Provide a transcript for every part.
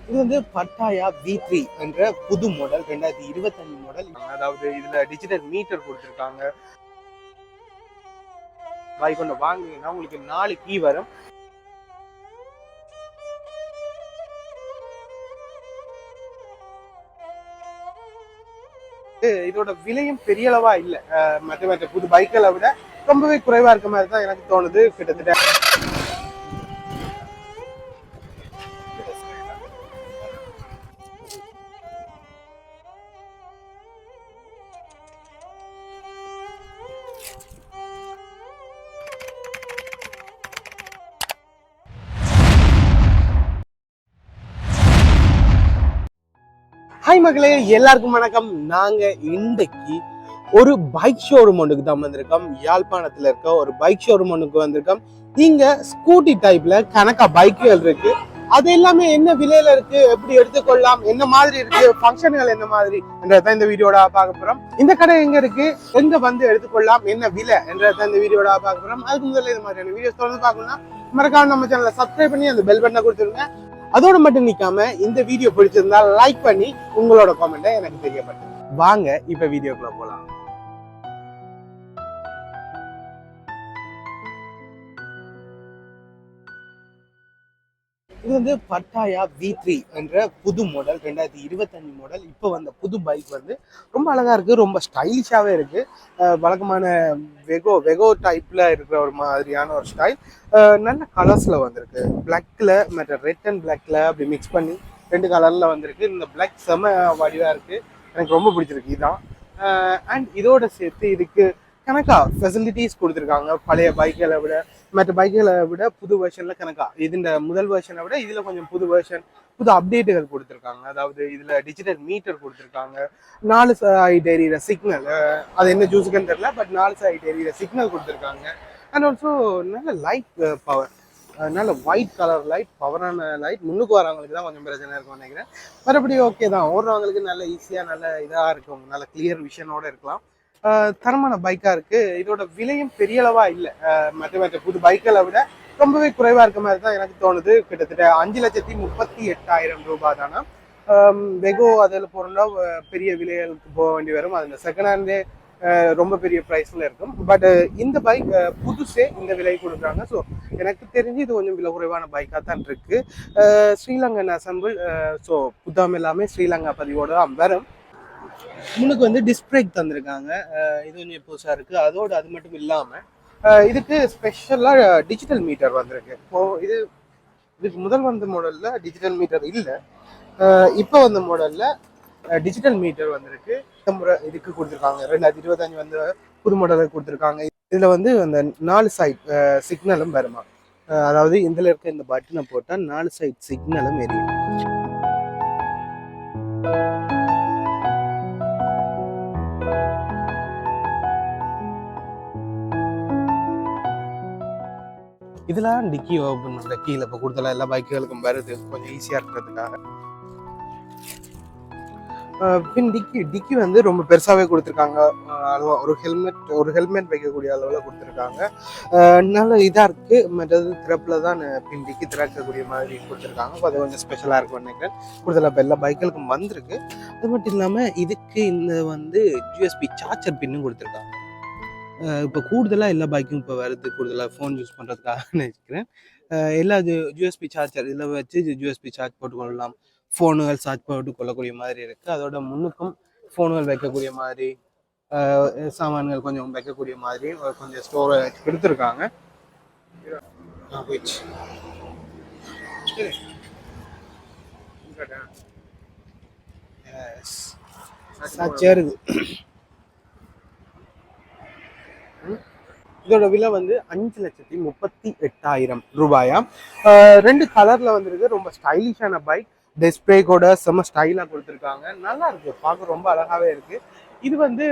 இது வந்து பட்டாயா V3 என்ற புது மாடல் 2025 மாடல். அதாவது இதுல டிஜிட்டல் மீட்டர் கொடுத்துருக்காங்க. பைக் ஒன்று வாங்குனீங்கன்னா உங்களுக்கு 4 கீ வரும். இதோட விலையும் பெரிய அளவா இல்லை. மற்ற புது பைக்களை விட ரொம்பவே குறைவா இருக்க மாதிரி தான் எனக்கு தோணுது. கிட்டத்தட்ட ஹாய் மக்களே, எல்லாருக்கும் வணக்கம். நாங்க இன்றைக்கு ஒரு பைக் ஷோரூம் ஒன்றுக்கு தான் வந்திருக்கோம். யாழ்ப்பாணத்துல இருக்க ஒரு பைக் ஷோரூம் ஒன்றுக்கு வந்திருக்கோம். இங்க ஸ்கூட்டி டைப்ல கணக்கா பைக்குகள் இருக்கு. அது எல்லாமே என்ன விலையில இருக்கு, எப்படி எடுத்துக்கொள்ளலாம், என்ன மாதிரி இருக்கு, ஃபங்க்ஷன்கள் என்ன மாதிரி என்றதான் இந்த வீடியோட பார்க்க போறோம். இந்த கடை எங்க இருக்கு, எங்க வந்து எடுத்துக்கொள்ளலாம், என்ன விலை என்றதான் இந்த வீடியோட பார்க்க போறோம். அதுக்கு முதல்ல இந்த மாதிரியான வீடியோஸ் தொடர்ந்து பார்க்கணும்னா மறக்காம நம்ம சேனலை சப்ஸ்கிரைப் பண்ணி அந்த பெல் பட்டனை கொடுத்துருங்க. அதோட மட்டும் நிக்காம இந்த வீடியோ பிடிச்சிருந்தா லைக் பண்ணி உங்களோட கமெண்ட்டை எனக்கு தெரியப்படுத்துங்க. வாங்க இப்ப வீடியோக்குள்ள போலாம். இது வந்து பட்டாயா V3 என்ற புது மாடல் 2025 மாடல். இப்போ வந்த புது பைக் வந்து ரொம்ப அழகா இருக்கு, ரொம்ப ஸ்டைலிஷாவே இருக்கு. வழக்கமான வெகோ டைப்ல இருக்கிற ஒரு மாதிரியான ஒரு ஸ்டைல். நல்ல கலர்ஸ்ல வந்திருக்கு. பிளாக்ல மற்ற ரெட் அண்ட் பிளாக்ல அப்படி மிக்ஸ் பண்ணி 2 கலர்ல வந்திருக்கு. இந்த பிளாக் செம வடிவா இருக்கு, எனக்கு ரொம்ப பிடிச்சிருக்கு இதான். அண்ட் இதோட சேர்த்து இதுக்கு கணக்கா ஃபெசிலிட்டிஸ் கொடுத்துருக்காங்க. பழைய பைக்குகளை விட மற்ற பைக்குகளை விட புது வெர்ஷன்ல கணக்கா இந்த முதல் வெர்ஷனை விட இதுல கொஞ்சம் புது வெர்ஷன், புது அப்டேட்டுகள் கொடுத்துருக்காங்க. அதாவது இதுல டிஜிட்டல் மீட்டர் கொடுத்துருக்காங்க. 4 சைடு எரியிற சிக்னல், அது என்ன ஜூஸுக்குன்னு தெரியல, பட் 4 சைடு எரியிற சிக்னல் கொடுத்துருக்காங்க. அண்ட் ஆல்சோ நல்ல லைட் பவர், நல்ல ஒயிட் கலர் லைட், பவரான லைட். முன்னுக்கு வரவங்களுக்கு தான் கொஞ்சம் பிரச்சனை இருக்கும்னு நினைக்கிறேன். மறுபடி ஓகே தான், ஓடுறவங்களுக்கு நல்ல ஈஸியாக நல்ல இதாக இருக்கும், நல்ல கிளியர் விஷனோட இருக்கலாம். தரமான பைக்காக இருக்கு. இதோட விலையும் பெரிய அளவா இல்லை. மற்ற புது பைக்களை விட ரொம்பவே குறைவா இருக்க மாதிரி தான் எனக்கு தோணுது. கிட்டத்தட்ட 5,38,000 ரூபாய் தானா. வெகோ அதில் போறோம்னா பெரிய விலைகளுக்கு போக வேண்டி வரும். அது இந்த செகண்ட் ஹேண்டே ரொம்ப பெரிய ப்ரைஸ்ல இருக்கும். பட் இந்த பைக் புதுசே இந்த விலை கொடுக்குறாங்க. ஸோ எனக்கு தெரிஞ்சு இது கொஞ்சம் விலை குறைவான பைக்காக தான் இருக்கு. ஸ்ரீலங்கன் அசம்பிள். ஸோ புத்தகம் எல்லாமே ஸ்ரீலங்கா பதிவோட தான் வரும். முன்னுக்கு வந்து டிஸ்க் பிரேக் தந்திருக்காங்க. இது கொஞ்சம் புதுசாக இருக்கு. அதோடு அது மட்டும் இல்லாமல் இதுக்கு ஸ்பெஷலாக டிஜிட்டல் மீட்டர் வந்திருக்கு. இப்போ இதுக்கு முதல் வந்த மாடலில் டிஜிட்டல் மீட்டர் இல்லை. இப்போ வந்த மாடலில் டிஜிட்டல் மீட்டர் வந்திருக்கு. இந்த முறை இதுக்கு கொடுத்துருக்காங்க. 2025 வந்து புது மாடலுக்கு கொடுத்துருக்காங்க. இதில் வந்து அந்த 4 சைட் சிக்னலும் வருமா. அதாவது இதில் இருக்க இந்த பட்டனை போட்டால் 4 சைட் சிக்னலும் எரியும். இதெல்லாம் டிக்கி ஓப்பன் பண்ணுற கீழே இப்போ கொடுத்தலாம் எல்லா பைக்குகளுக்கும் வருது, கொஞ்சம் ஈஸியாக இருக்கிறதுக்காக. பின் டிக்கி வந்து ரொம்ப பெருசாகவே கொடுத்துருக்காங்க. அளவாக ஒரு ஹெல்மெட் வைக்கக்கூடிய அளவில் கொடுத்துருக்காங்க. நல்ல இதாக இருக்குது. மற்றது திறப்பில் தான் பின் டிக்கி திறக்கக்கூடிய மாதிரி கொடுத்துருக்காங்க. அது கொஞ்சம் ஸ்பெஷலாக இருக்கும்னு நினைக்கிறேன். கூடுதலாக இப்போ எல்லா பைக்குகளுக்கும் வந்திருக்கு. அது மட்டும் இல்லாமல் இதுக்கு இந்த வந்து USB சார்ஜர் பின்னும் கொடுத்துருக்காங்க. இப்போ கூடுதலாக எல்லா பைக்கும் இப்போ வருது, கூடுதலாக ஃபோன் யூஸ் பண்ணுறதுக்காக நினைக்கிறேன். எல்லா USB சார்ஜர் இதில் வச்சு USB சார்ஜ் போட்டுக்கொள்ளலாம், ஃபோனுகள் சார்ஜ் போட்டு கொள்ளக்கூடிய மாதிரி இருக்குது. அதோட முன்னுக்கும் ஃபோனுகள் வைக்கக்கூடிய மாதிரி, சாமான்கள் கொஞ்சம் வைக்கக்கூடிய மாதிரி கொஞ்சம் ஸ்டோரேஜ் கொடுத்துருக்காங்க. சரி, இதோட விலை வந்து 5,38,000 ரூபாயா. 2 கலர்ல வந்துருக்கு. ரொம்ப ஸ்டைலிஷான பைக். டிஸ்பிளேக்கோட செம்ம ஸ்டைலாக கொடுத்துருக்காங்க. நல்லா இருக்கு, பார்க்க ரொம்ப அழகாவே இருக்கு. இது வந்து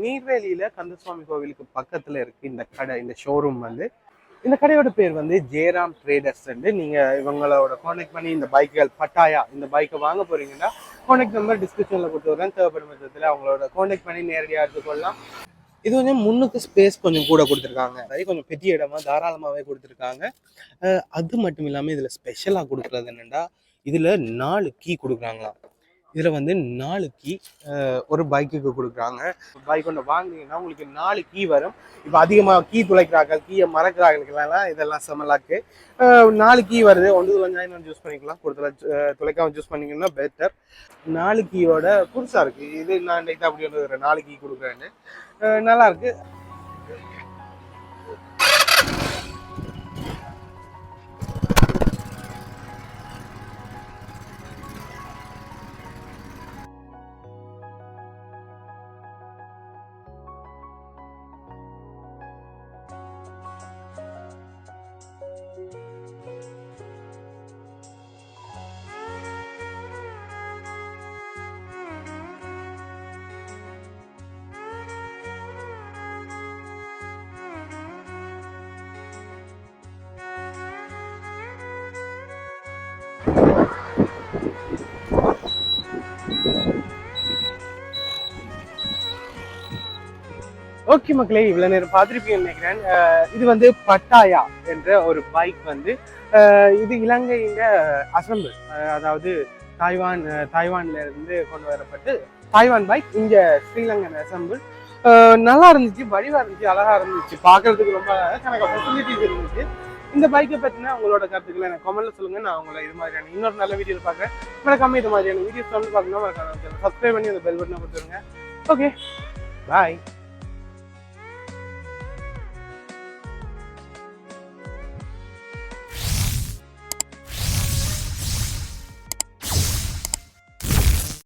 நீர்வேலியில கந்தசுவாமி கோவிலுக்கு பக்கத்துல இருக்கு இந்த கடை, இந்த ஷோரூம் வந்து. இந்த கடையோட பேர் வந்து ஜெயராம் ட்ரேடர்ஸ். நீங்க இவங்களோட கான்டாக்ட் பண்ணி இந்த பைக்குகள் பட்டாயா இந்த பைக்கை வாங்க போறீங்கன்னா கான்டாக்ட் நம்பர் டிஸ்கிரிப்ஷன்ல கொடுத்துருக்கேன். தேவைப்படும் பட்சத்தில் அவங்களோட கான்டாக்ட் பண்ணி நேரடியாக எடுத்துக்கொள்ளலாம். இது கொஞ்சம் முன்னுக்கு ஸ்பேஸ் கொஞ்சம் கூட கொடுத்துருக்காங்க. அதே கொஞ்சம் பெரிய இடமா தாராளமாகவே கொடுத்துருக்காங்க. அது மட்டும் இல்லாமல் இதில் ஸ்பெஷலாக கொடுக்குறது என்னென்னா, இதில் 4 கீ கொடுக்குறாங்களாம். இதில் வந்து 4 கீ ஒரு பைக்குக்கு கொடுக்குறாங்க. பைக் ஒன்று வாங்கினீங்கன்னா உங்களுக்கு 4 கீ வரும். இப்போ அதிகமாக கீ துளைக்கிறார்கள், கீயை மறக்கிறார்களுக்கெல்லாம் இதெல்லாம் செமலாக்கு. 4 கீ வருது, ஒன்று துளைஞ்சா இன்னொன்று யூஸ் பண்ணிக்கலாம். துளைக்காமல் யூஸ் பண்ணிங்கன்னா பெட்டர். 4 கீயோட புதுசாக இருக்குது. இது நான் லைட்டாக அப்படி ஒரு 4 கீ கொடுக்குறேன்னு நல்லா இருக்கு. ஓகே மக்களே, இவ்வளோ நேரம் பார்த்துருப்பீங்கன்னு நினைக்கிறேன். இது வந்து பட்டாயா என்ற ஒரு பைக் வந்து இது இலங்கைங்க அசம்பிள், அதாவது தாய்வான்ல இருந்து கொண்டு வரப்பட்டு தாய்வான் பைக் இங்கே ஸ்ரீலங்கன் அசம்பிள். நல்லா இருந்துச்சு, வடிவாக இருந்துச்சு, அழகாக இருந்துச்சு, பார்க்கறதுக்கு ரொம்ப எனக்கு ஃபெசிலிட்டிஸ் இருந்துச்சு. இந்த பைக்கை பற்றினா உங்களோட கருத்துக்களை எனக்கு கமெண்ட்ல சொல்லுங்கள். நான் உங்களை இது மாதிரியான இன்னொரு நல்ல வீடியோ பார்க்குறேன். மறக்காம இது மாதிரியான வீடியோஸ் வந்து பார்க்கணும்னா சப்ஸ்கிரைப் பண்ணி அந்த பெல் பட்டனை கொடுத்துருங்க. ஓகே, பாய்.